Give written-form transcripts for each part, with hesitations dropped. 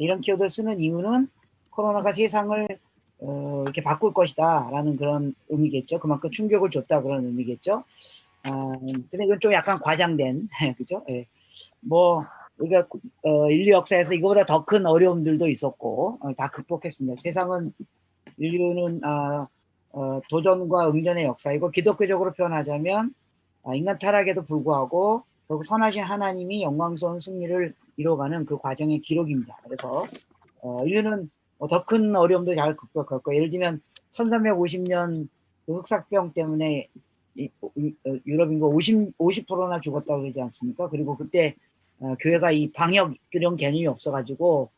이런 키워드를 쓰는 이유는 코로나가 세상을 이렇게 바꿀 것이다 라는 그런 의미겠죠. 그만큼 충격을 줬다 그런 의미겠죠. 근데 이건 좀 약간 과장된 그죠? 예. 뭐 우리가 인류 역사에서 이거보다 더 큰 어려움들도 있었고 다 극복했습니다. 세상은 인류는 도전과 응전의 역사이고, 기독교적으로 표현하자면 인간 타락에도 불구하고 결국 선하신 하나님이 영광스러운 승리를 이뤄가는 그 과정의 기록입니다. 그래서 인류는 더 큰 어려움도 잘 극복했고, 예를 들면 1350년 그 흑사병 때문에 유럽 인구 50%나 죽었다고 그러지 않습니까? 그리고 그때 교회가 이 방역 그런 개념이 없어가지고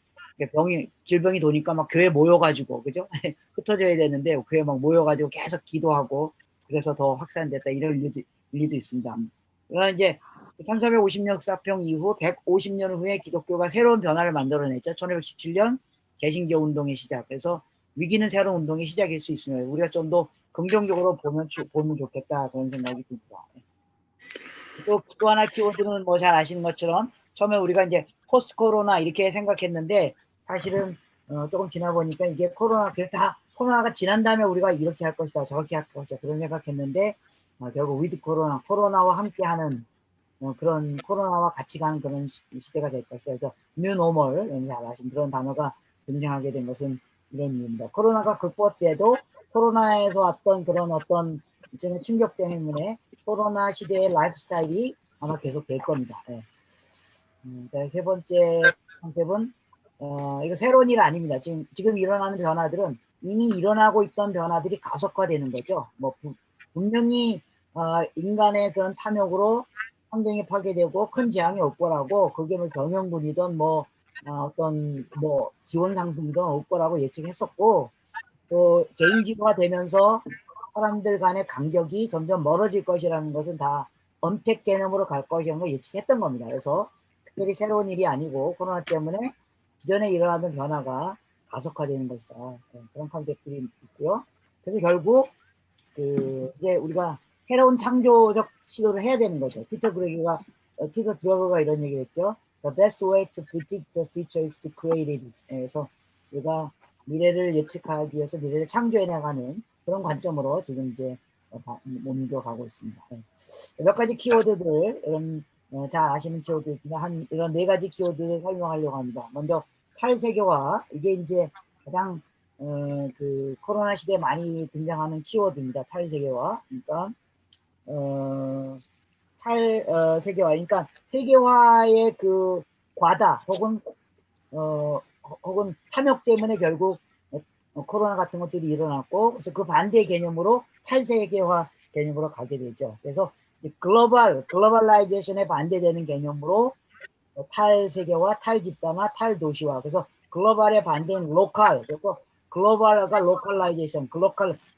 질병이 도니까 막 교회 모여가지고, 그죠? 흩어져야 되는데 교회 막 모여가지고 계속 기도하고, 그래서 더 확산됐다 이런 일리도 있습니다. 그러나 이제 1450년 흑사병 이후 150년 후에 기독교가 새로운 변화를 만들어냈죠. 1517년 개신교 운동의 시작. 그래서 위기는 새로운 운동의 시작일 수 있습니다. 우리가 좀 더 긍정적으로 보면 좋겠다 그런 생각이 듭니다. 또 하나 키워드는 뭐 잘 아시는 것처럼 처음에 우리가 이제 포스트 코로나 이렇게 생각했는데, 사실은 조금 지나 보니까 이게 코로나가 지난 다음에 우리가 이렇게 할 것이다 저렇게 할 것이다 그런 생각했는데, 결국 위드 코로나와 함께하는 그런 코로나와 같이 가는 그런 시대가 될 것이다. 그래서 뉴노멀, 잘 아시는 그런 단어가 등장하게 된 것은 이런 이유입니다. 코로나가 극복돼도 코로나에서 왔던 그런 어떤 이전의 충격 때문에 코로나 시대의 라이프 스타일이 아마 계속 될 겁니다. 네. 세 번째 컨셉은 이거 새로운 일 아닙니다. 지금 일어나는 변화들은 이미 일어나고 있던 변화들이 가속화되는 거죠. 뭐 분명히 인간의 그런 탐욕으로 환경이 파괴되고 큰 재앙이 올 거라고, 그게 뭐 경영군이든 뭐 어떤 뭐 기온 상승이든 올 거라고 예측했었고, 또 개인주의가 되면서 사람들 간의 간격이 점점 멀어질 것이라는 것은 다 언택 개념으로 갈 것이라는 걸 예측했던 겁니다. 그래서 특별히 새로운 일이 아니고 코로나 때문에 기존에 일어나던 변화가 가속화되는 것이다. 그런 컨셉들이 있고요. 그래서 결국 이제 우리가 새로운 창조적 시도를 해야 되는 거죠. 피터 드러거가 이런 얘기를 했죠. The best way to predict the future is to create it. 그래서 우리가 미래를 예측하기 위해서 미래를 창조해 나가는 그런 관점으로 지금 이제 옮겨가고 있습니다. 몇 가지 키워드들, 잘 아시는 키워드, 이런 네 가지 키워드를 설명하려고 합니다. 먼저 탈세계화, 이게 이제 가장 그 코로나 시대에 많이 등장하는 키워드입니다. 탈세계화. 그러니까 탈세계화, 그러니까 세계화의 그 과다 혹은 탐욕 때문에 결국 코로나 같은 것들이 일어났고, 그래서 그 반대 개념으로 탈세계화 개념으로 가게 되죠. 그래서 글로벌라이제이션에 반대되는 개념으로 탈세계화, 탈집단화, 탈도시화. 그래서 글로벌의 반대인 로컬. 그래서 글로벌과 로컬라이제이션,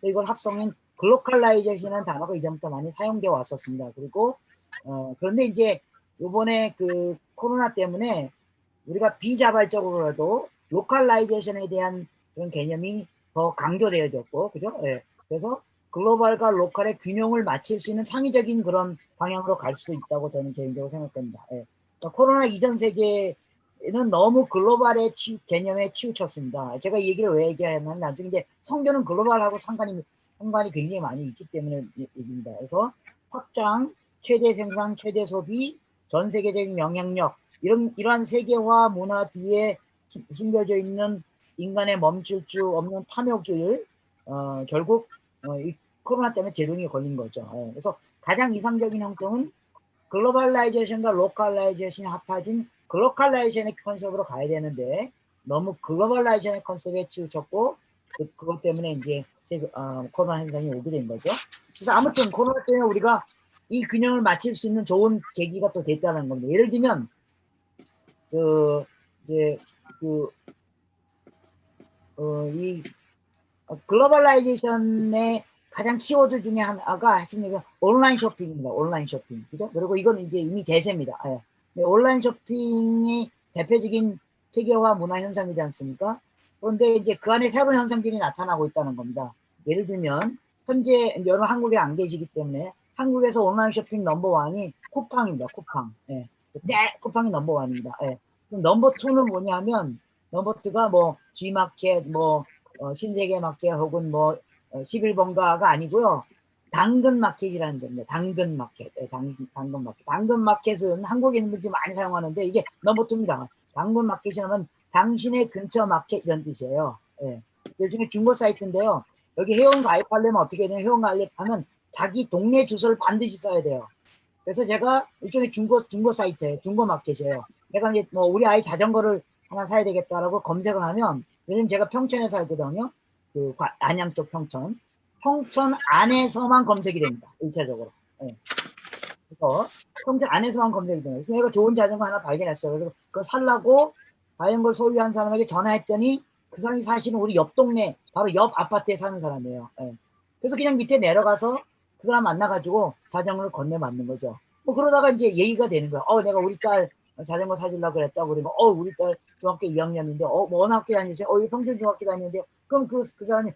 이걸 합성인 글로컬라이제이션이라는 단어가 이전부터 많이 사용되어 왔었습니다. 그리고 그런데 이제 이번에 그 코로나 때문에 우리가 비자발적으로라도 로컬라이제이션에 대한 그런 개념이 더 강조되어졌고, 그죠? 예. 그래서 글로벌과 로컬의 균형을 맞출 수 있는 창의적인 그런 방향으로 갈 수 있다고 저는 개인적으로 생각합니다. 예. 그러니까 코로나 이전 세계는 너무 글로벌의 개념에 치우쳤습니다. 제가 이 얘기를 왜 얘기하냐면, 나중에 이제 성교는 글로벌하고 상관이 굉장히 많이 있기 때문에 얘기입니다. 그래서 확장, 최대 생산, 최대 소비, 전 세계적인 영향력, 이러한 세계화 문화 뒤에 숨겨져 있는 인간의 멈출 수 없는 탐욕을 결국 이 코로나 때문에 제동이 걸린 거죠. 그래서 가장 이상적인 형태는 글로벌라이제이션과 로컬라이제이션이 합해진 글로컬라이제이션의 컨셉으로 가야 되는데, 너무 글로벌라이제이션의 컨셉에 치우쳤고, 그것 때문에 이제 코로나 현상이 오게 된 거죠. 그래서 아무튼 코로나 때문에 우리가 이 균형을 맞출 수 있는 좋은 계기가 또 됐다는 겁니다. 예를 들면 이 글로벌라이제이션의 가장 키워드 중에 하나가 온라인 쇼핑입니다. 온라인 쇼핑. 그죠? 그리고 이건 이제 이미 대세입니다. 온라인 쇼핑이 대표적인 세계화 문화 현상이지 않습니까? 그런데 이제 그 안에 새로운 현상들이 나타나고 있다는 겁니다. 예를 들면, 현재 여러분 한국에 안 계시기 때문에 한국에서 온라인 쇼핑 넘버원이 쿠팡입니다. 쿠팡. 쿠팡이 넘버원입니다. 그럼 넘버2는 뭐냐면 넘버 투가 뭐 G마켓, 뭐 신세계 마켓 혹은 뭐 11번가가 아니고요. 당근 마켓이라는 겁니다. 당근 마켓. 네, 당근 마켓. 당근 마켓은 한국에 있는 분들이 많이 사용하는데 이게 넘버 투입니다. 당근 마켓이라면 당신의 근처 마켓 이런 뜻이에요. 예. 일종의 중고 사이트인데요. 여기 회원 가입하려면 어떻게 되냐면 회원 가입하면 자기 동네 주소를 반드시 써야 돼요. 그래서 제가 일종의 중고 사이트, 중고 마켓이에요. 내가 이제 뭐 우리 아이 자전거를 하나 사야 되겠다라고 검색을 하면, 요즘 제가 평촌에 살거든요. 그 안양 쪽 평촌. 평촌 안에서만 검색이 됩니다. 1차적으로. 네. 그래서 평촌 안에서만 검색이 됩니다. 그래서 내가 좋은 자전거 하나 발견했어요. 그래서 그거 살라고 자전거를 소유한 사람에게 전화했더니 그 사람이 사실은 우리 옆 동네, 바로 옆 아파트에 사는 사람이에요. 네. 그래서 그냥 밑에 내려가서 그 사람 만나가지고 자전거를 건네맞는 거죠. 뭐 그러다가 이제 얘기가 되는 거야. 내가 우리 딸 자전거 사주려고 그랬다고 그러면, 우리 딸 중학교 2학년인데, 뭐 어느 학교 다니세요? 여기 평균중학교 다니는데, 그럼 그 사람이,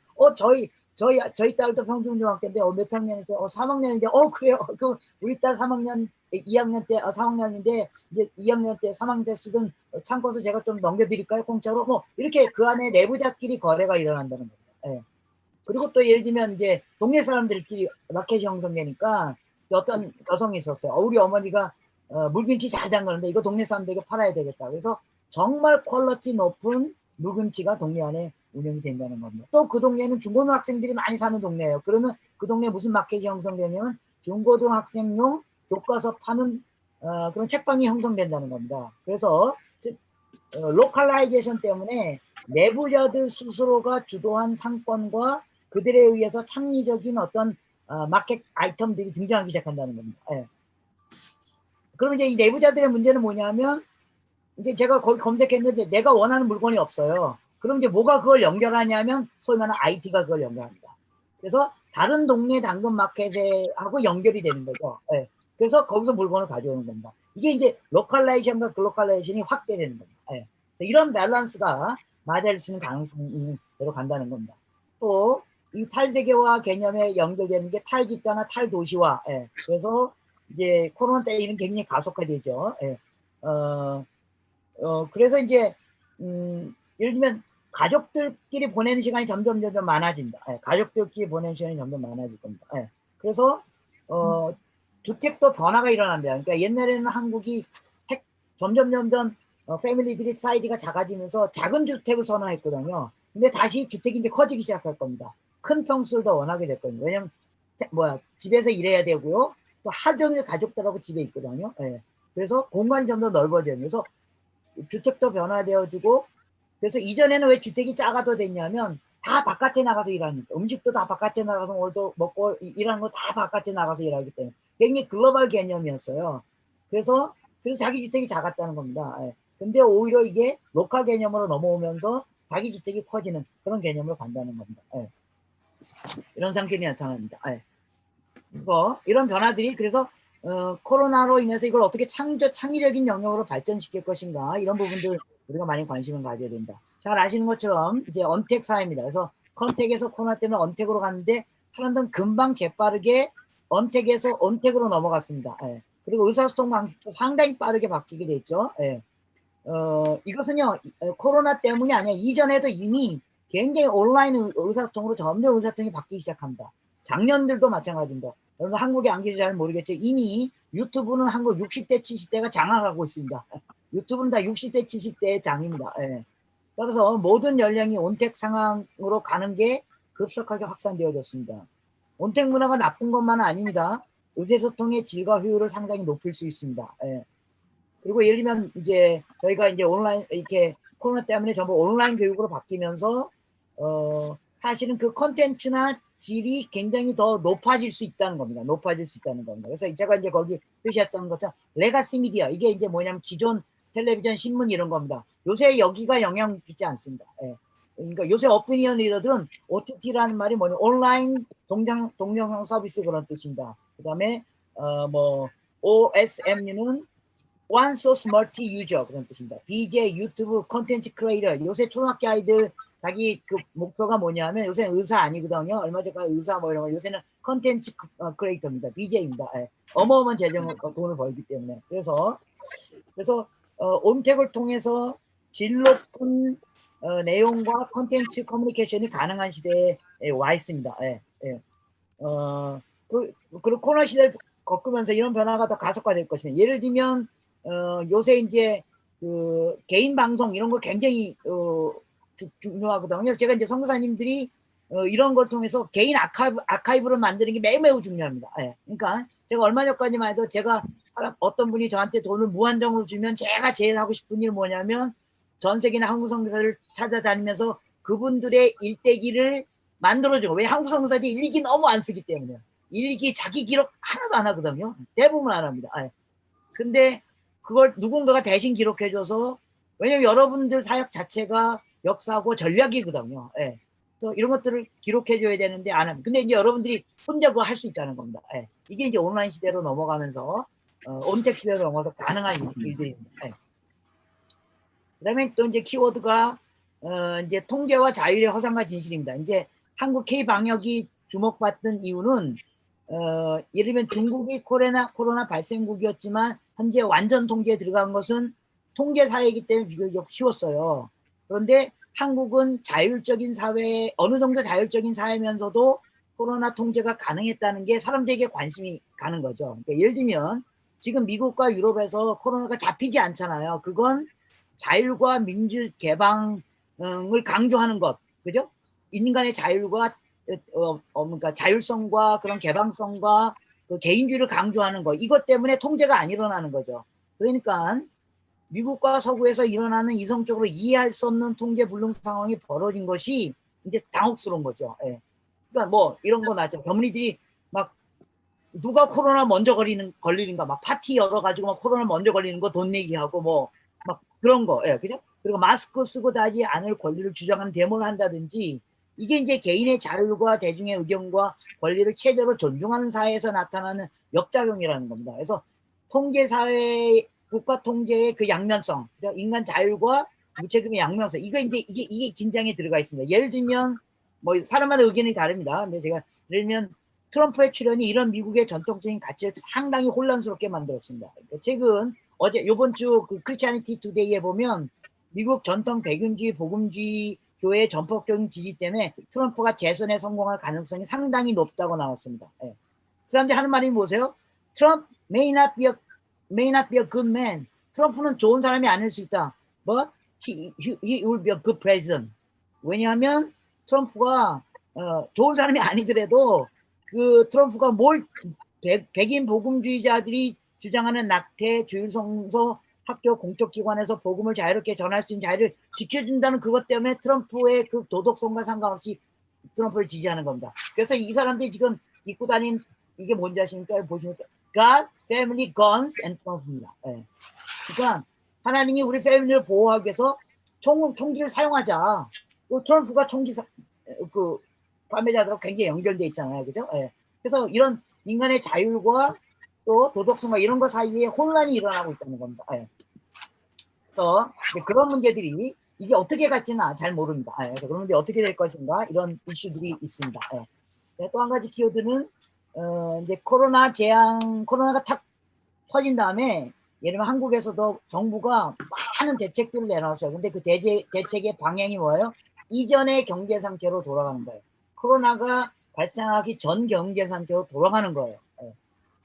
저희 딸도 평균중학교인데, 몇 학년이세요? 3학년인데, 그래요. 그 우리 딸 3학년, 2학년 때, 3학년인데, 이제 2학년 때, 3학년 때 쓰던 참고서 제가 좀 넘겨드릴까요? 공짜로? 뭐, 이렇게 그 안에 내부자끼리 거래가 일어난다는 겁니다. 예. 그리고 또 예를 들면 이제 동네 사람들끼리 마켓이 형성되니까 어떤 여성이 있었어요. 우리 어머니가 물김치 잘 담그는데 이거 동네 사람들에게 팔아야 되겠다. 그래서 정말 퀄리티 높은 물김치가 동네 안에 운영이 된다는 겁니다. 또 그 동네는 중고등학생들이 많이 사는 동네예요. 그러면 그 동네에 무슨 마켓이 형성되냐면 중고등학생용 교과서 파는 그런 책방이 형성된다는 겁니다. 그래서 로컬라이제이션 때문에 내부자들 스스로가 주도한 상권과 그들에 의해서 창의적인 어떤 마켓 아이템들이 등장하기 시작한다는 겁니다. 예. 그러면 이제 이 내부자들의 문제는 뭐냐면, 이제 제가 거기 검색했는데 내가 원하는 물건이 없어요. 그럼 이제 뭐가 그걸 연결하냐면 소위 말하는 IT가 그걸 연결합니다. 그래서 다른 동네 당근 마켓하고 연결이 되는 거죠. 예. 그래서 거기서 물건을 가져오는 겁니다. 이게 이제 로컬라이제이션과 글로컬라이제이션이 확대되는 겁니다. 예. 이런 밸런스가 맞을 수 있는 가능성이 대로 간다는 겁니다. 또 이 탈세계화 개념에 연결되는 게 탈집단화, 탈도시화. 예. 그래서 이제 코로나 때 이런 굉장히 가속화되죠. 예. 그래서 이제 예를 들면 가족들끼리 보내는 시간이 점점 많아집니다. 예. 가족들끼리 보내는 시간이 점점 많아질 겁니다. 예. 그래서 주택도 변화가 일어납니다. 그러니까 옛날에는 한국이 점점 패밀리들이 사이즈가 작아지면서 작은 주택을 선호했거든요. 근데 다시 주택이 이제 커지기 시작할 겁니다. 큰 평수를 더 원하게 됐거든요. 왜냐면 집에서 일해야 되고요. 또 하루 종일 가족들하고 집에 있거든요. 예. 그래서 공간이 좀 더 넓어져요. 그래서 주택도 변화되어지고, 그래서 이전에는 왜 주택이 작아도 됐냐면 다 바깥에 나가서 일하니까, 음식도 다 바깥에 나가서 먹고 일하는 거 다 바깥에 나가서 일하기 때문에 굉장히 글로벌 개념이었어요. 그래서 자기 주택이 작았다는 겁니다. 예. 근데 오히려 이게 로컬 개념으로 넘어오면서 자기 주택이 커지는 그런 개념으로 간다는 겁니다. 예. 이런 상태이 나타납니다. 예. 그래서 이런 변화들이, 그래서 코로나로 인해서 이걸 어떻게 창의적인 영역으로 발전시킬 것인가, 이런 부분들 우리가 많이 관심을 가져야 된다. 잘 아시는 것처럼 이제 언택 사회입니다. 그래서 컨택에서 코로나 때문에 언택으로 갔는데 사람들은 금방 재빠르게 언택에서 언택으로 넘어갔습니다. 예. 그리고 의사소통 방식도 상당히 빠르게 바뀌게 됐죠. 예. 이것은요, 코로나 때문이 아니라 이전에도 이미 굉장히 온라인 의사소통으로 점점 의사소통이 바뀌기 시작합니다. 작년들도 마찬가지입니다. 여러분 한국에 안 계셔서 잘 모르겠지만 이미 유튜브는 한국 60대 70대가 장악하고 있습니다. 유튜브는 다 60대 70대의 장입니다. 예. 따라서 모든 연령이 온택 상황으로 가는 게 급속하게 확산되어졌습니다. 온택 문화가 나쁜 것만은 아닙니다. 의사소통의 질과 효율을 상당히 높일 수 있습니다. 예. 그리고 예를 들면 이제 저희가 이제 온라인, 이렇게 코로나 때문에 전부 온라인 교육으로 바뀌면서 사실은 그 컨텐츠나 질이 굉장히 더 높아질 수 있다는 겁니다. 높아질 수 있다는 겁니다. 그래서 제가 이제 거기 표시했던 것처럼 레가시 미디어, 이게 이제 뭐냐면 기존 텔레비전, 신문 이런 겁니다. 요새 여기가 영향 주지 않습니다. 예. 그러니까 요새 오피니언 리더들은 OTT라는 말이 뭐냐면 온라인 동영상 서비스 그런 뜻입니다. 그 다음에 OSM은 One Source Multi User 그런 뜻입니다. BJ, 유튜브, 콘텐츠 크리에이터. 요새 초등학교 아이들 자기 그 목표가 뭐냐면 요새는 의사 아니거든요. 얼마 전까지 의사 뭐 이런 거, 요새는 콘텐츠 크리에이터입니다. BJ입니다. 예. 어마어마한 재정 돈을 벌기 때문에. 그래서 온택을 통해서 질 높은 내용과 콘텐츠 커뮤니케이션이 가능한 시대에 와 있습니다. 예, 예. 그리고 코로나 시대를 겪으면서 이런 변화가 더 가속화될 것입니다. 예를 들면 요새 이제 그 개인 방송 이런 거 굉장히 중요하거든요. 그래서 제가 이제 선교사님들이 이런 걸 통해서 개인 아카이브를 만드는 게 매우 중요합니다. 예. 그러니까 제가 얼마 전까지만 해도 제가 어떤 분이 저한테 돈을 무한정으로 주면 제가 제일 하고 싶은 일 뭐냐면 전 세계나 한국 선교사를 찾아다니면서 그분들의 일대기를 만들어주고, 왜 한국 선교사들이 일기 너무 안 쓰기 때문에 일기 자기 기록 하나도 안 하거든요. 대부분 안 합니다. 예. 근데 그걸 누군가가 대신 기록해줘서, 왜냐면 여러분들 사역 자체가 역사고 전략이거든요. 예. 또 이런 것들을 기록해줘야 되는데 안 합니다. 근데 이제 여러분들이 혼자 그거 할 수 있다는 겁니다. 예. 이게 이제 온라인 시대로 넘어가면서 온택 시대로 넘어가서 가능한 일들입니다. 예. 그다음에 또 이제 키워드가 이제 통제와 자율의 허상과 진실입니다. 이제 한국 K 방역이 주목받던 이유는 예를 들면 중국이 코로나 발생국이었지만 현재 완전 통제에 들어간 것은 통제 사회이기 때문에 비교적 쉬웠어요. 그런데 한국은 자율적인 사회, 어느 정도 자율적인 사회면서도 코로나 통제가 가능했다는 게 사람들에게 관심이 가는 거죠. 그러니까 예를 들면 지금 미국과 유럽에서 코로나가 잡히지 않잖아요. 그건 자율과 민주 개방을 강조하는 것, 그죠? 인간의 자율과 그러니까 자율성과 그런 개방성과 그 개인주의를 강조하는 것, 이것 때문에 통제가 안 일어나는 거죠. 그러니까 미국과 서구에서 일어나는 이성적으로 이해할 수 없는 통제 불능 상황이 벌어진 것이 이제 당혹스러운 거죠. 예. 그러니까 뭐 이런 거 나죠. 젊은이들이 막 누가 코로나 먼저 걸리는가, 막 파티 열어가지고 막 코로나 먼저 걸리는 거 돈 내기 하고 뭐 막 그런 거, 예, 그죠? 그리고 마스크 쓰고 다니지 않을 권리를 주장하는 데모를 한다든지, 이게 이제 개인의 자율과 대중의 의견과 권리를 최대로 존중하는 사회에서 나타나는 역작용이라는 겁니다. 그래서 통제 사회, 국가 통제의 그 양면성, 인간 자율과 무책임의 양면성, 이게 긴장에 들어가 있습니다. 예를 들면 뭐 사람마다 의견이 다릅니다. 근데 제가 예를 들면 트럼프의 출연이 이런 미국의 전통적인 가치를 상당히 혼란스럽게 만들었습니다. 그러니까 최근 어제 요번 주 그 크리스티애니티 투데이에 보면 미국 전통 백윤주의 복음주의 교회의 전폭적인 지지 때문에 트럼프가 재선에 성공할 가능성이 상당히 높다고 나왔습니다. 예. 그 사람들이 하는 말이 뭐세요? 트럼프 may not be a good man. 트럼프는 좋은 사람이 아닐 수 있다. But he will be a good president. 왜냐하면 트럼프가 좋은 사람이 아니더라도 그 트럼프가 백인 복음주의자들이 주장하는 낙태, 주일성서, 학교, 공적기관에서 복음을 자유롭게 전할 수 있는 자유를 지켜준다는 그것 때문에 트럼프의 그 도덕성과 상관없이 트럼프를 지지하는 겁니다. 그래서 이 사람들이 지금 입고 다닌 이게 뭔지 아십니까? 보시니까 God, Family, Guns and Trump입니다. 예. 그러니까 하나님이 우리 패밀리를 보호하기 위해서 총기를 사용하자. 트럼프가 총기 그 판매자들하고 굉장히 연결돼 있잖아요, 그죠? 예. 그래서 이런 인간의 자율과 또 도덕성과 이런 것 사이에 혼란이 일어나고 있다는 겁니다. 예. 그래서 그런 문제들이 이게 어떻게 갈지는 잘 모릅니다. 예. 그런 문제 어떻게 될 것인가 이런 이슈들이 있습니다. 예. 또 한 가지 키워드는 이제 코로나가 탁 터진 다음에 예를 들면 한국에서도 정부가 많은 대책들을 내놨어요. 근데 그 대책의 방향이 뭐예요? 이전의 경제 상태로 돌아가는 거예요. 코로나가 발생하기 전 경제 상태로 돌아가는 거예요.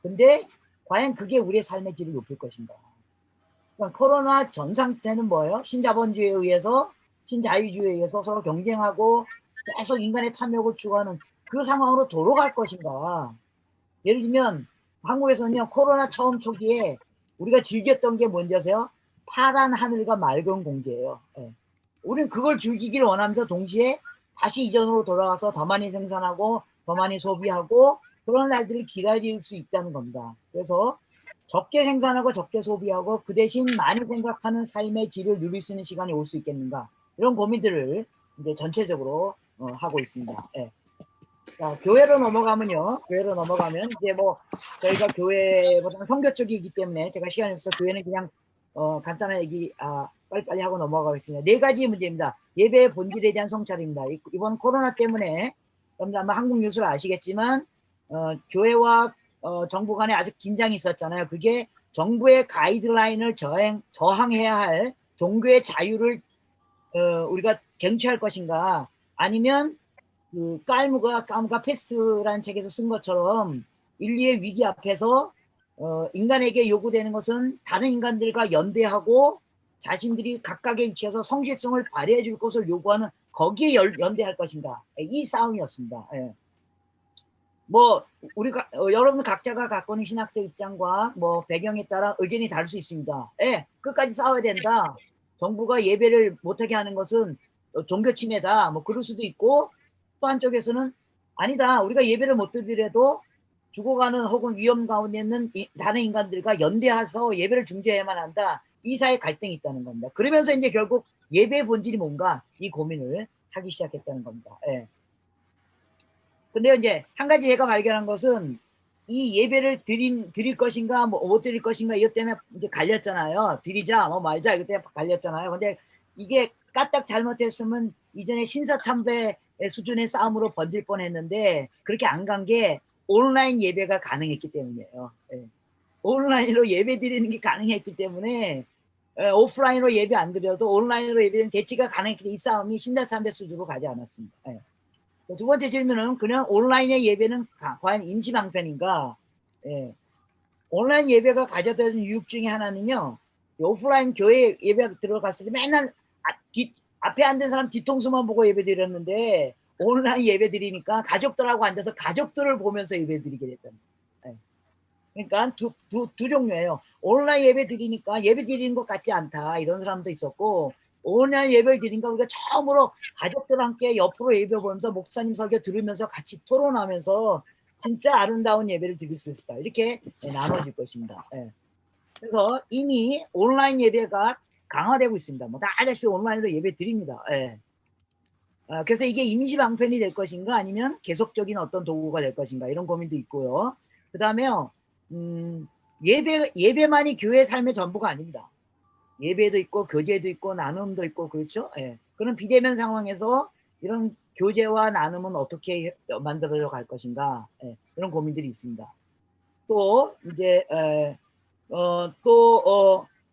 근데 과연 그게 우리의 삶의 질을 높일 것인가? 그러니까 코로나 전 상태는 뭐예요? 신자본주의에 의해서, 신자유주의에 의해서 서로 경쟁하고 계속 인간의 탐욕을 추구하는 그 상황으로 돌아갈 것인가? 예를 들면 한국에서는요, 코로나 처음 초기에 우리가 즐겼던 게 뭔지 아세요? 파란 하늘과 맑은 공기예요. 예. 우리는 그걸 즐기기를 원하면서 동시에 다시 이전으로 돌아가서 더 많이 생산하고 더 많이 소비하고 그런 날들을 기다릴 수 있다는 겁니다. 그래서 적게 생산하고 적게 소비하고 그 대신 많이 생각하는 삶의 질을 누릴 수 있는 시간이 올 수 있겠는가, 이런 고민들을 이제 전체적으로 하고 있습니다. 예. 자, 교회로 넘어가면 이제 뭐 저희가 교회보다는 선교 쪽이기 때문에 제가 시간이 없어서 교회는 그냥 간단한 얘기 빨리빨리 하고 넘어가겠습니다. 4가지 문제입니다. 예배의 본질에 대한 성찰입니다. 이번 코로나 때문에 여러분들 아마 한국 뉴스를 아시겠지만 교회와 정부 간에 아주 긴장이 있었잖아요. 그게 정부의 가이드라인을 저항해야 할 종교의 자유를 우리가 쟁취할 것인가, 아니면 그 까무가 패스트라는 책에서 쓴 것처럼 인류의 위기 앞에서 인간에게 요구되는 것은 다른 인간들과 연대하고 자신들이 각각의 위치에서 성실성을 발휘해 줄 것을 요구하는, 거기에 연대할 것인가, 이 싸움이었습니다. 예. 뭐 우리가 여러분 각자가 갖고 있는 신학적 입장과 뭐 배경에 따라 의견이 다를 수 있습니다. 예, 끝까지 싸워야 된다. 정부가 예배를 못하게 하는 것은 종교 침해다. 뭐 그럴 수도 있고, 또 한쪽에서는 아니다. 우리가 예배를 못 드리더라도 죽어가는 혹은 위험 가운데 있는 다른 인간들과 연대해서 예배를 중재해야만 한다. 이 사이에 갈등이 있다는 겁니다. 그러면서 이제 결국 예배의 본질이 뭔가, 이 고민을 하기 시작했다는 겁니다. 예. 근데 이제 한 가지 제가 발견한 것은, 이 예배를 드릴 것인가 뭐 못 드릴 것인가 이것 때문에 이제 갈렸잖아요. 드리자 뭐 말자 이것 때문에 갈렸잖아요. 근데 이게 까딱 잘못했으면 이전에 신사참배 수준의 싸움으로 번질 뻔했는데, 그렇게 안 간 게 온라인 예배가 가능했기 때문이에요. 예. 온라인으로 예배 드리는 게 가능했기 때문에, 오프라인으로 예배 안 드려도 온라인으로 예배는 대치가 가능했기 때문에 이 싸움이 신사참배 수준으로 가지 않았습니다. 예. 두 번째 질문은, 그냥 온라인의 예배는 과연 임시방편인가? 예. 온라인 예배가 가져다 준 유익 중에 하나는요, 오프라인 교회 예배 들어갔을 때 맨날 앞에 앉은 사람 뒤통수만 보고 예배 드렸는데, 온라인 예배 드리니까 가족들하고 앉아서 가족들을 보면서 예배 드리게 됐답니다. 예. 그러니까 두 종류예요. 온라인 예배 드리니까 예배 드리는 것 같지 않다, 이런 사람도 있었고, 온라인 예배를 드리니까 우리가 처음으로 가족들과 함께 옆으로 예배 보면서 목사님 설교 들으면서 같이 토론하면서 진짜 아름다운 예배를 드릴 수 있다, 이렇게 나눠질 것입니다. 예. 그래서 이미 온라인 예배가 강화되고 있습니다. 뭐 다 아시다시피 온라인으로 예배 드립니다. 예. 그래서 이게 임시 방편이 될 것인가, 아니면 계속적인 어떤 도구가 될 것인가, 이런 고민도 있고요. 그 다음에 예배만이 교회 삶의 전부가 아닙니다. 예배도 있고 교제도 있고 나눔도 있고, 그렇죠? 예. 그런 비대면 상황에서 이런 교제와 나눔은 어떻게 만들어져 갈 것인가, 예. 이런 고민들이 있습니다. 또 이제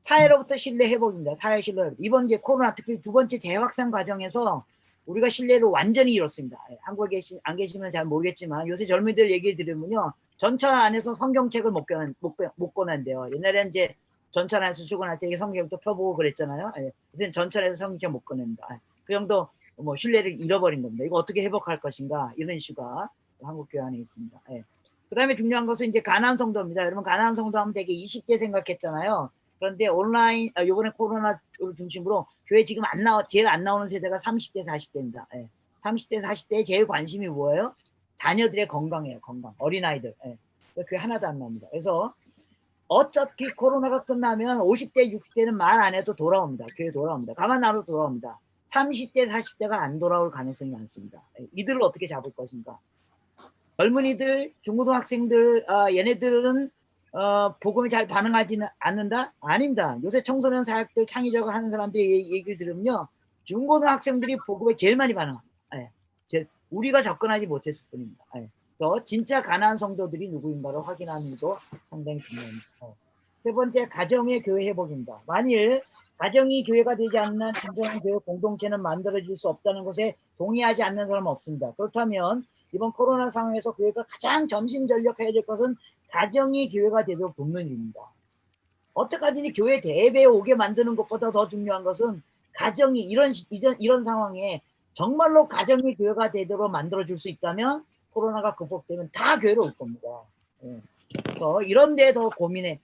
사회로부터 신뢰 회복입니다. 사회 신뢰 회복. 이번 이제 코로나, 특히 두 번째 재확산 과정에서 우리가 신뢰를 완전히 잃었습니다. 예. 한국에 안 계시면 잘 모르겠지만, 요새 젊은이들 얘기를 들으면요, 전차 안에서 성경책을 못 꺼낸대요. 옛날에는 이제 전차 안에서 출근할 때 성경도 펴보고 그랬잖아요. 예. 요새는 전차 안에서 성경책 못 꺼낸다. 예. 그 정도 뭐 신뢰를 잃어버린 겁니다. 이거 어떻게 회복할 것인가, 이런 이슈가 한국 교회 안에 있습니다. 예. 그 다음에 중요한 것은 이제 가난 성도입니다. 여러분, 가난 성도 하면 되게 20대 생각했잖아요. 그런데 온라인, 요번에 코로나를 중심으로 교회 지금 제일 안 나오는 세대가 30대, 40대입니다. 예. 30대, 40대에 제일 관심이 뭐예요? 자녀들의 건강이에요, 건강. 어린아이들. 예. 그게 하나도 안 나옵니다. 그래서 어차피 코로나가 끝나면 50대, 60대는 말 안 해도 돌아옵니다. 교회 돌아옵니다. 가만 놔도 돌아옵니다. 30대, 40대가 안 돌아올 가능성이 많습니다. 예. 이들을 어떻게 잡을 것인가? 젊은이들, 중고등학생들, 얘네들은 복음에 잘 반응하지는 않는다? 아닙니다. 요새 청소년 사역들 창의적으로 하는 사람들이 얘기를 들으면요, 중고등학생들이 복음에 제일 많이 반응합니다. 예. 우리가 접근하지 못했을 뿐입니다. 예. 또 진짜 가난한 성도들이 누구인가를 확인하는 것도 상당히 중요합니다. 세 번째, 가정의 교회 회복입니다. 만일 가정이 교회가 되지 않는 진정한 교회 공동체는 만들어질 수 없다는 것에 동의하지 않는 사람은 없습니다. 그렇다면 이번 코로나 상황에서 교회가 가장 점심전력해야 될 것은 가정이 교회가 되도록 돕는 일입니다. 어떻게든지 교회 대회에 오게 만드는 것보다 더 중요한 것은 가정이 이런 상황에 정말로 가정이 교회가 되도록 만들어줄 수 있다면, 코로나가 극복되면 다 교회로 올 겁니다. 예. 그래서 이런 데에 더 고민해.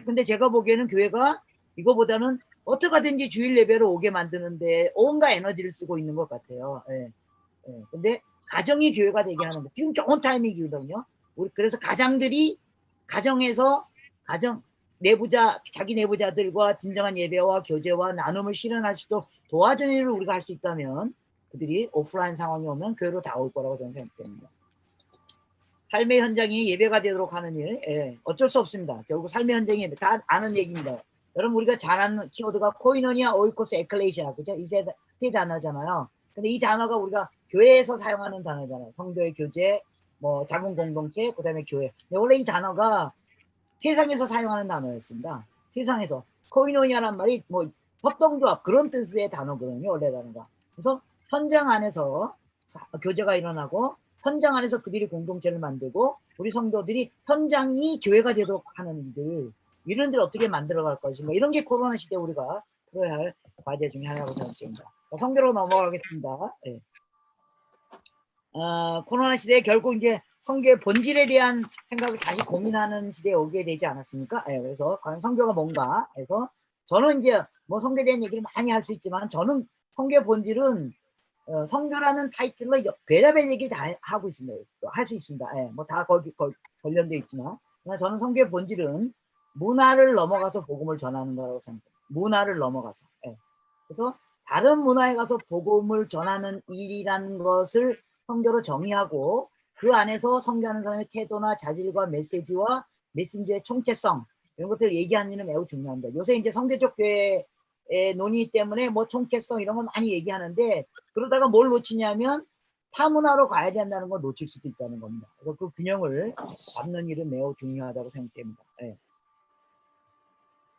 근데 제가 보기에는 교회가 이거보다는 어떻게든지 주일 예배로 오게 만드는데 온갖 에너지를 쓰고 있는 것 같아요. 예. 예. 근데 가정이 교회가 되게 하는 거, 지금 좋은 타이밍이거든요. 그래서 가장들이 가정에서 자기 내부자들과 진정한 예배와 교제와 나눔을 실현할 수 있도록 도와주는 일을 우리가 할 수 있다면, 그들이 오프라인 상황이 오면 교회로 다 올 거라고 저는 생각됩니다. 삶의 현장이 예배가 되도록 하는 일, 예, 어쩔 수 없습니다. 결국 삶의 현장이 다 아는 얘기입니다. 여러분, 우리가 잘 아는 키워드가 코이노니아, 오이코스, 에클레시아, 그죠? 이 세 단어잖아요. 근데 이 단어가 우리가 교회에서 사용하는 단어잖아요. 성도의 교제, 뭐 자문 공동체, 그다음에 교회. 근데 원래 이 단어가 세상에서 사용하는 단어였습니다. 세상에서. 코이노니아란 말이 뭐 협동조합 그런 뜻의 단어거든요. 원래 단어가. 그래서 현장 안에서 교제가 일어나고 현장 안에서 그들이 공동체를 만들고 우리 성도들이 현장이 교회가 되도록 하는 일들, 이런 데를 어떻게 만들어갈 것인가, 이런 게 코로나 시대에 우리가 풀어야 할 과제 중에 하나라고 생각됩니다. 성교로 넘어가겠습니다. 네. 코로나 시대에 결국 이제 성교의 본질에 대한 생각을 다시 고민하는 시대에 오게 되지 않았습니까? 네, 그래서 과연 성교가 뭔가 해서 저는 이제 뭐 성교에 대한 얘기를 많이 할 수 있지만 저는 성교의 본질은 성교라는 타이틀로 별의별 얘기를 다 하고 있습니다. 할 수 있습니다. 예, 뭐 다 거기 관련되어 있지만 저는 성교의 본질은 문화를 넘어가서 복음을 전하는 거라고 생각합니다. 문화를 넘어가서. 예. 그래서 다른 문화에 가서 복음을 전하는 일이라는 것을 성교로 정의하고 그 안에서 성교하는 사람의 태도나 자질과 메시지와 메신저의 총체성 이런 것들을 얘기하는 일은 매우 중요합니다. 요새 이제 성교적 교회 논의 때문에 뭐 총체성 이런 거 많이 얘기하는데 그러다가 뭘 놓치냐면 타문화로 가야 된다는 걸 놓칠 수도 있다는 겁니다. 그래서 그 균형을 잡는 일은 매우 중요하다고 생각됩니다. 네.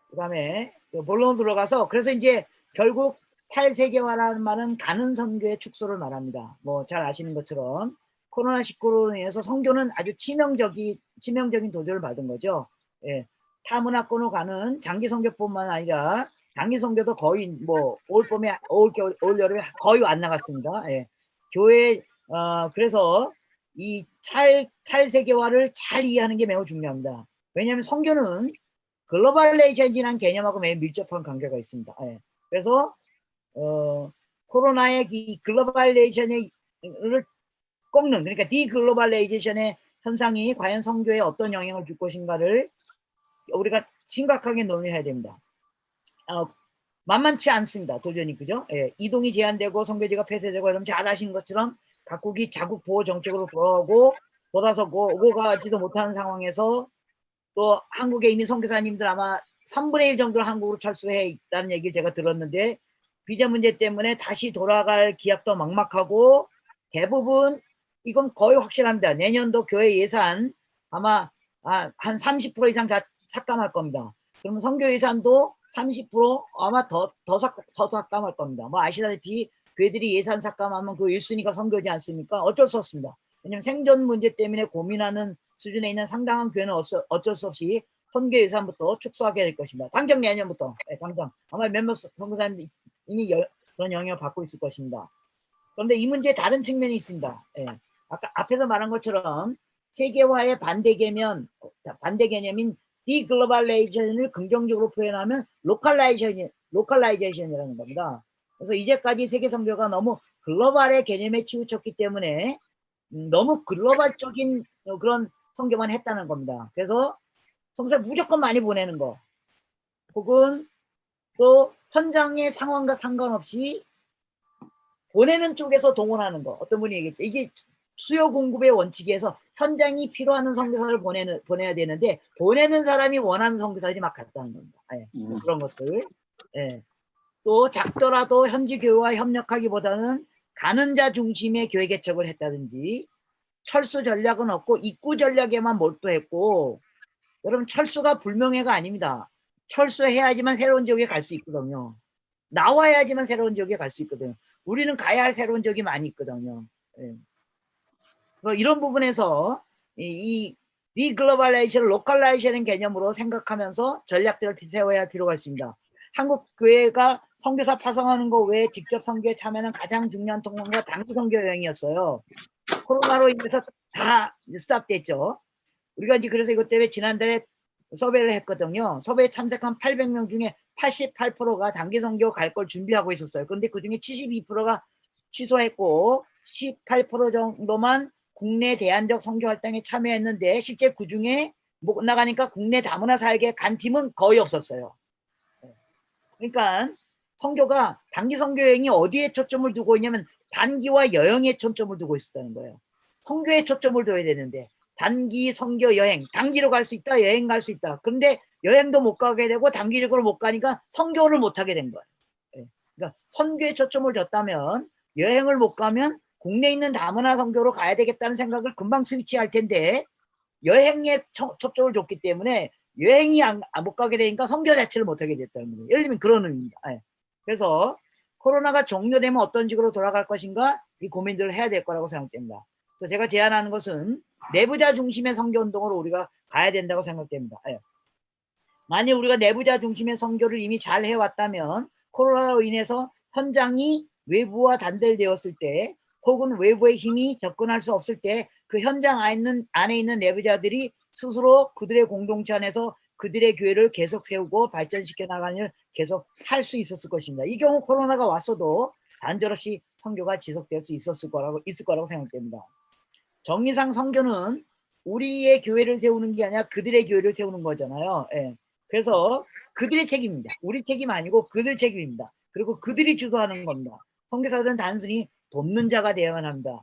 그 다음에 본론 들어가서 그래서 이제 결국 탈세계화라는 말은 가는 선교의 축소를 말합니다. 뭐 잘 아시는 것처럼 코로나19로 인해서 선교는 아주 치명적인 도전을 받은 거죠. 예. 타문화권으로 가는 장기 선교뿐만 아니라 장기 선교도 거의 뭐 올봄에 올 여름에 거의 안 나갔습니다. 예. 교회 그래서 이 탈세계화를 잘 이해하는 게 매우 중요합니다. 왜냐하면 선교는 글로벌레이션이라는 개념하고 매우 밀접한 관계가 있습니다. 예. 그래서 코로나의 이 글로벌레이션을 꺾는, 그러니까 디글로벌레이션의 현상이 과연 선교에 어떤 영향을 줄 것인가를 우리가 심각하게 논의해야 됩니다. 만만치 않습니다. 도전이. 그죠? 예. 이동이 제한되고 선교지가 폐쇄되고 이러면 잘 아시는 것처럼 각국이 자국 보호 정책으로 돌아서고 오고 가지도 못하는 상황에서 또 한국에 있는 선교사님들 아마 3분의 1 정도를 한국으로 철수해 있다는 얘기를 제가 들었는데 비자 문제 때문에 다시 돌아갈 기약도 막막하고 대부분 이건 거의 확실합니다. 내년도 교회 예산 아마 한 30% 이상 다 삭감할 겁니다. 그러면 선교 예산도 30% 아마 더 삭감할 겁니다. 뭐 아시다시피 교회들이 예산 삭감하면 그 1순위가 선교지 않습니까? 어쩔 수 없습니다. 왜냐하면 생존 문제 때문에 고민하는 수준에 있는 상당한 교회는 어쩔 수 없이 선교 예산부터 축소하게 될 것입니다. 당장 내년부터. 네, 당장. 아마 몇몇 선교사님들이 이미 그런 영향을 받고 있을 것입니다. 그런데 이 문제에 다른 측면이 있습니다. 예. 아까 앞에서 말한 것처럼 세계화의 반대 개념인 디글로벌레이션을 긍정적으로 표현하면 로컬라이제이션이라는 겁니다. 그래서 이제까지 세계 선교가 너무 글로벌의 개념에 치우쳤기 때문에 너무 글로벌적인 그런 선교만 했다는 겁니다. 그래서 성서 무조건 많이 보내는 거 혹은 또 현장의 상황과 상관없이 보내는 쪽에서 동원하는 거. 어떤 분이 얘기했죠. 이게 수요 공급의 원칙에서 현장이 필요한 선교사를 보내야 되는데 보내는 사람이 원하는 선교사들이 막 갔다는 겁니다. 예, 그런 것들. 예. 또 작더라도 현지 교회와 협력하기보다는 가는 자 중심의 교회 개척을 했다든지 철수 전략은 없고 입구 전략에만 몰두했고 여러분 철수가 불명예가 아닙니다. 철수해야지만 새로운 지역에 갈 수 있거든요. 나와야지만 새로운 지역에 갈 수 있거든요. 우리는 가야 할 새로운 지역이 많이 있거든요. 예. 그래서 이런 부분에서 이 디글로벌레이션, 로컬라이제이션 개념으로 생각하면서 전략들을 세워야 할 필요가 있습니다. 한국 교회가 선교사 파송하는 거 외에 직접 선교에 참여하는 가장 중요한 통로가 단기 선교 여행이었어요. 코로나로 인해서 다 스탑됐죠. 우리가 이제 그래서 이것 때문에 지난달에 서베이를 했거든요. 서베이에 참석한 800명 중에 88%가 단기 선교 갈 걸 준비하고 있었어요. 그런데 그 중에 72%가 취소했고 18% 정도만 국내 대안적 선교 활동에 참여했는데 실제 그 중에 못 나가니까 국내 다문화 사역에 간 팀은 거의 없었어요. 그러니까 선교가 단기 선교 여행이 어디에 초점을 두고 있냐면 단기와 여행에 초점을 두고 있었다는 거예요. 선교에 초점을 둬야 되는데 단기 선교 여행, 단기로 갈 수 있다, 여행 갈 수 있다. 그런데 여행도 못 가게 되고 단기적으로 못 가니까 선교를 못 하게 된 거예요. 그러니까 선교에 초점을 줬다면 여행을 못 가면 국내에 있는 다문화 선교로 가야 되겠다는 생각을 금방 스위치할 텐데 여행에 초점을 줬기 때문에 여행이 못 가게 되니까 선교 자체를 못 하게 됐다는 거예요. 예를 들면 그런 의미입니다. 그래서 코로나가 종료되면 어떤 식으로 돌아갈 것인가 이 고민들을 해야 될 거라고 생각됩니다. 그래서 제가 제안하는 것은 내부자 중심의 선교운동으로 우리가 가야 된다고 생각됩니다. 예. 만일 우리가 내부자 중심의 선교를 이미 잘 해왔다면 코로나로 인해서 현장이 외부와 단절되었을 때 혹은 외부의 힘이 접근할 수 없을 때 그 현장 안에 있는 내부자들이 스스로 그들의 공동체 안에서 그들의 교회를 계속 세우고 발전시켜 나가는 일을 계속 할 수 있었을 것입니다. 이 경우 코로나가 왔어도 단절없이 선교가 지속될 수 있을 거라고 생각됩니다. 정의상 선교는 우리의 교회를 세우는 게 아니라 그들의 교회를 세우는 거잖아요. 예. 그래서 그들의 책임입니다. 우리 책임 아니고 그들 책임입니다. 그리고 그들이 주도하는 겁니다. 선교사들은 단순히 돕는 자가 되어야만 합니다.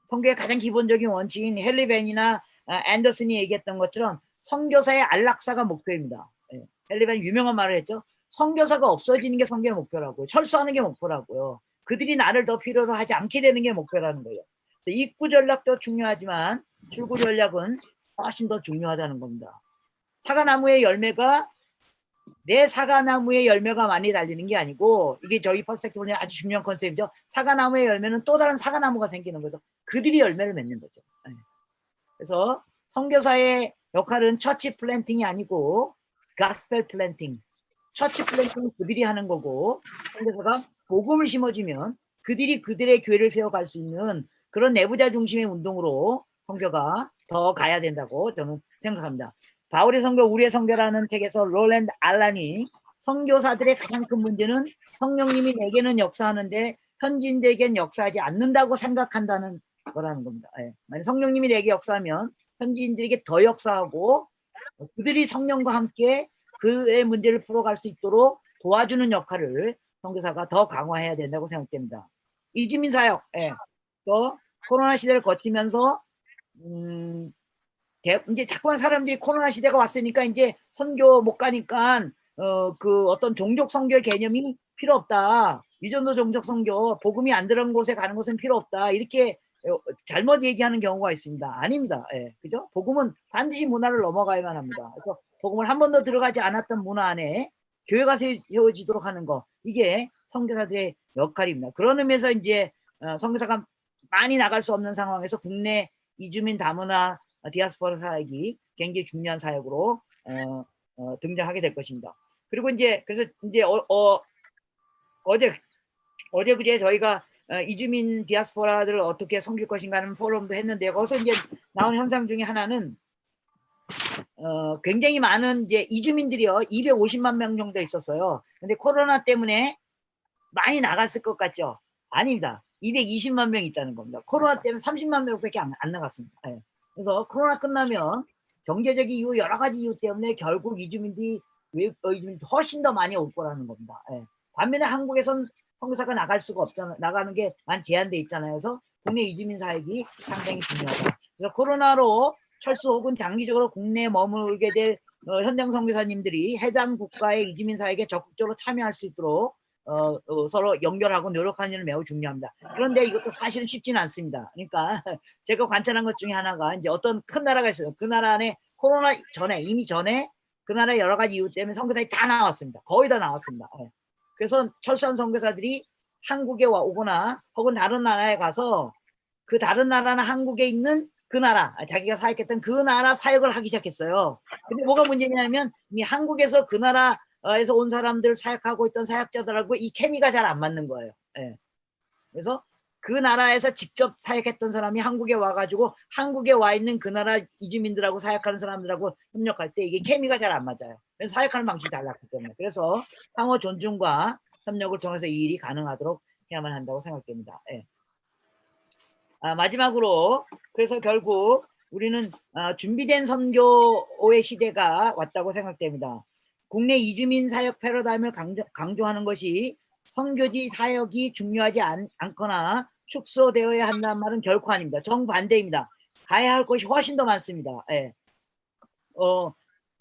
선교의 가장 기본적인 원칙인 헨리 벤이나 앤더슨이 얘기했던 것처럼 선교사의 안락사가 목표입니다. 예. 헨리 벤 유명한 말을 했죠. 선교사가 없어지는 게 선교의 목표라고요. 철수하는 게 목표라고요. 그들이 나를 더 필요로 하지 않게 되는 게 목표라는 거예요. 입구 전략도 중요하지만 출구 전략은 훨씬 더 중요하다는 겁니다. 사과나무의 열매가 내 사과나무의 열매가 많이 달리는 게 아니고 이게 저희 퍼스펙티브는 아주 중요한 컨셉이죠. 사과나무의 열매는 또 다른 사과나무가 생기는 거죠. 그들이 열매를 맺는 거죠. 그래서 선교사의 역할은 처치 플랜팅이 아니고 가스펠 플랜팅. 처치 플랜팅은 그들이 하는 거고 선교사가 복음을 심어주면 그들이 그들의 교회를 세워갈 수 있는 그런 내부자 중심의 운동으로 선교가 더 가야 된다고 저는 생각합니다. 바울의 선교, 우리의 선교라는 책에서 롤랜드 알란이 선교사들의 가장 큰 문제는 성령님이 내게는 역사하는데 현지인들에게는 역사하지 않는다고 생각한다는 거라는 겁니다. 예. 만약 성령님이 내게 역사하면 현지인들에게 더 역사하고 그들이 성령과 함께 그의 문제를 풀어갈 수 있도록 도와주는 역할을 선교사가 더 강화해야 된다고 생각됩니다. 이주민 사역, 예. 또 코로나 시대를 거치면서 이제 자꾸만 사람들이 코로나 시대가 왔으니까 이제 선교 못 가니까 그 어떤 종족 선교의 개념이 필요 없다. 유전도 종족 선교, 복음이 안 들어간 곳에 가는 것은 필요 없다. 이렇게 잘못 얘기하는 경우가 있습니다. 아닙니다. 예, 그죠? 복음은 반드시 문화를 넘어가야만 합니다. 그래서 복음을 한 번도 들어가지 않았던 문화 안에 교회가 세워지도록 하는 거, 이게 선교사들의 역할입니다. 그런 의미에서 이제 선교사가 많이 나갈 수 없는 상황에서 국내 이주민 다문화 디아스포라 사역이 굉장히 중요한 사역으로 등장하게 될 것입니다. 그리고 이제 그래서 이제 어제 그제 저희가 이주민 디아스포라들을 어떻게 섬길 것인가 하는 포럼도 했는데 거기서 이제 나온 현상 중에 하나는 굉장히 많은 이제 이주민들이요 250만 명 정도 있었어요. 근데 코로나 때문에 많이 나갔을 것 같죠? 아닙니다. 220만 명이 있다는 겁니다. 코로나 때문에 30만 명밖에 안 나갔습니다. 예. 그래서 코로나 끝나면 경제적인 이유 여러 가지 이유 때문에 결국 이주민들이 훨씬 더 많이 올 거라는 겁니다. 예. 반면에 한국에선 선교사가 나갈 수가 없잖아요. 나가는 게 많이 제한돼 있잖아요. 그래서 국내 이주민 사역이 상당히 중요하다. 그래서 코로나로 철수 혹은 장기적으로 국내에 머물게 될 현장 선교사님들이 해당 국가의 이주민 사역에 적극적으로 참여할 수 있도록 서로 연결하고 노력하는 일은 매우 중요합니다. 그런데 이것도 사실은 쉽지는 않습니다. 그러니까 제가 관찰한 것 중에 하나가 이제 어떤 큰 나라가 있어요. 그 나라 안에 코로나 전에 이미 전에 그 나라의 여러 가지 이유 때문에 선교사들이 다 나왔습니다. 거의 다 나왔습니다. 그래서 철수한 선교사들이 한국에 오거나 혹은 다른 나라에 가서 그 다른 나라나 한국에 있는 그 나라 자기가 사역했던 그 나라 사역을 하기 시작했어요. 근데 뭐가 문제냐면 이미 한국에서 그 나라에서 온 사람들 사역하고 있던 사역자들하고 이 케미가 잘 안 맞는 거예요. 예. 그래서 그 나라에서 직접 사역했던 사람이 한국에 와가지고 한국에 와 있는 그 나라 이주민들하고 사역하는 사람들하고 협력할 때 이게 케미가 잘 안 맞아요. 그래서 사역하는 방식이 달랐기 때문에. 그래서 상호 존중과 협력을 통해서 이 일이 가능하도록 해야만 한다고 생각됩니다. 예. 마지막으로 그래서 결국 우리는 준비된 선교의 시대가 왔다고 생각됩니다. 국내 이주민 사역 패러다임을 강조하는 것이 선교지 사역이 중요하지 않거나 축소되어야 한다는 말은 결코 아닙니다. 정반대입니다. 가야 할 것이 훨씬 더 많습니다. 예.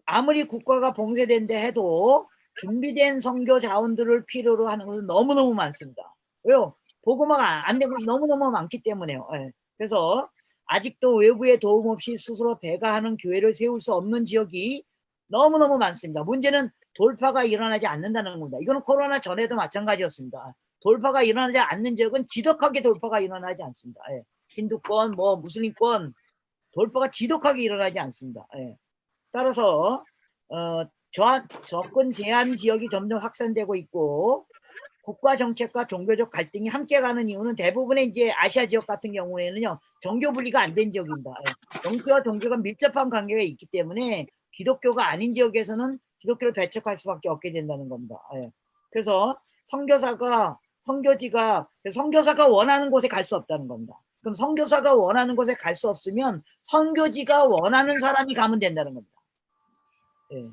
아무리 국가가 봉쇄된다 해도 준비된 선교 자원들을 필요로 하는 것은 너무너무 많습니다. 왜요? 보고마가 안 된 것이 너무너무 많기 때문에요. 예. 그래서 아직도 외부의 도움 없이 스스로 배가하는 교회를 세울 수 없는 지역이 너무너무 많습니다. 문제는 돌파가 일어나지 않는다는 겁니다. 이거는 코로나 전에도 마찬가지였습니다. 돌파가 일어나지 않는 지역은 지독하게 돌파가 일어나지 않습니다. 예. 힌두권, 뭐 무슬림권 돌파가 지독하게 일어나지 않습니다. 예. 따라서 접근 제한 지역이 점점 확산되고 있고 국가 정책과 종교적 갈등이 함께 가는 이유는 대부분의 이제 아시아 지역 같은 경우에는요 종교 분리가 안 된 지역입니다. 예. 정치와 종교가 밀접한 관계가 있기 때문에 기독교가 아닌 지역에서는 기독교를 배척할 수밖에 없게 된다는 겁니다. 예. 그래서 선교사가 원하는 곳에 갈 수 없다는 겁니다. 그럼 선교사가 원하는 곳에 갈 수 없으면 선교지가 원하는 사람이 가면 된다는 겁니다. 예.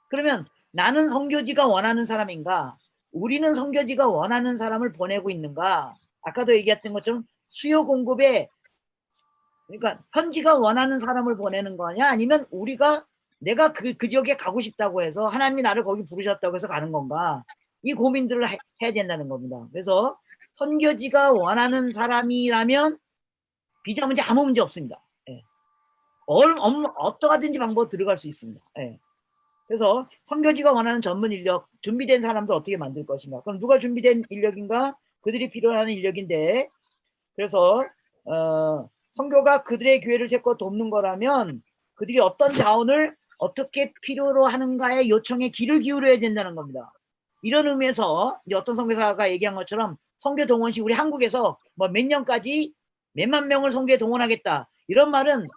그러면 나는 선교지가 원하는 사람인가? 우리는 선교지가 원하는 사람을 보내고 있는가? 아까도 얘기했던 것처럼 수요 공급에 그러니까 현지가 원하는 사람을 보내는 거냐? 아니면 내가 그 지역에 가고 싶다고 해서 하나님이 나를 거기 부르셨다고 해서 가는 건가? 이 고민들을 해야 된다는 겁니다. 그래서 선교지가 원하는 사람이라면 비자 문제 아무 문제 없습니다. 예. 어떠하든지 방법 들어갈 수 있습니다. 예. 그래서 선교지가 원하는 전문 인력, 준비된 사람들 어떻게 만들 것인가? 그럼 누가 준비된 인력인가? 그들이 필요로 하는 인력인데, 그래서 선교가 그들의 교회를 세워 돕는 거라면 그들이 어떤 자원을 어떻게 필요로 하는가에 요청에 귀를 기울여야 된다는 겁니다. 이런 의미에서 이제 어떤 선교사가 얘기한 것처럼 선교 동원 시 우리 한국에서 뭐 몇 년까지 몇만 명을 선교에 동원하겠다 이런 말은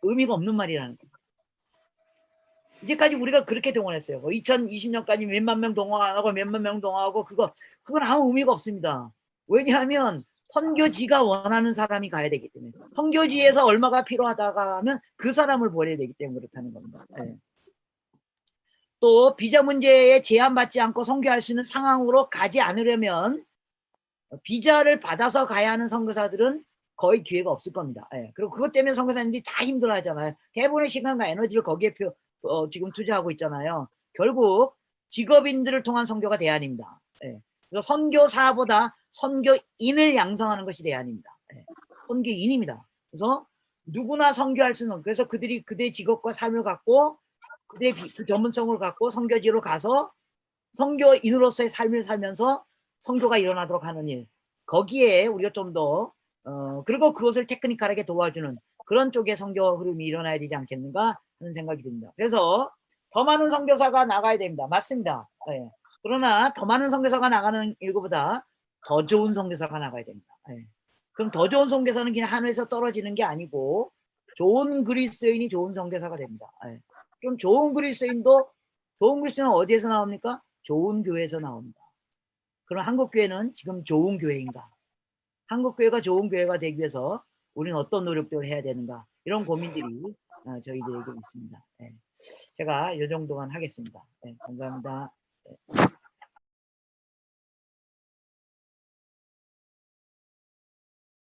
의미가 없는 말이라는 거예요. 이제까지 우리가 그렇게 동원했어요. 뭐 2020년까지 몇만 명 동원하고 몇만 명 동원하고 그건 아무 의미가 없습니다. 왜냐하면 선교지가 원하는 사람이 가야 되기 때문에 선교지에서 얼마가 필요하다가 하면 그 사람을 보내야 되기 때문에 그렇다는 겁니다. 네. 또 비자 문제에 제한받지 않고 선교할 수 있는 상황으로 가지 않으려면 비자를 받아서 가야 하는 선교사들은 거의 기회가 없을 겁니다. 예. 그리고 그것 때문에 선교사님들이 다 힘들어하잖아요. 대부분의 시간과 에너지를 거기에 지금 투자하고 있잖아요. 결국 직업인들을 통한 선교가 대안입니다. 예. 그래서 선교사보다 선교인을 양성하는 것이 대안입니다. 예. 선교인입니다. 그래서 누구나 선교할 수 있는, 그래서 그들의 직업과 삶을 갖고 그들의 그 전문성을 갖고 선교지로 가서 선교인으로서의 삶을 살면서 선교가 일어나도록 하는 일, 거기에 우리가 좀 더 그리고 그것을 테크니컬하게 도와주는 그런 쪽의 선교 흐름이 일어나야 되지 않겠는가 하는 생각이 듭니다. 그래서 더 많은 선교사가 나가야 됩니다. 맞습니다. 네. 그러나 더 많은 선교사가 나가는 일보다 더 좋은 선교사가 나가야 됩니다. 네. 그럼 더 좋은 선교사는 그냥 하늘에서 떨어지는 게 아니고 좋은 그리스도인이 좋은 선교사가 됩니다. 네. 그럼 좋은 그리스도인은 어디에서 나옵니까? 좋은 교회에서 나옵니다. 그럼 한국교회는 지금 좋은 교회인가? 한국교회가 좋은 교회가 되기 위해서 우리는 어떤 노력들을 해야 되는가? 이런 고민들이 저희들에게 있습니다. 네. 제가 이 정도만 하겠습니다. 네, 감사합니다. 네.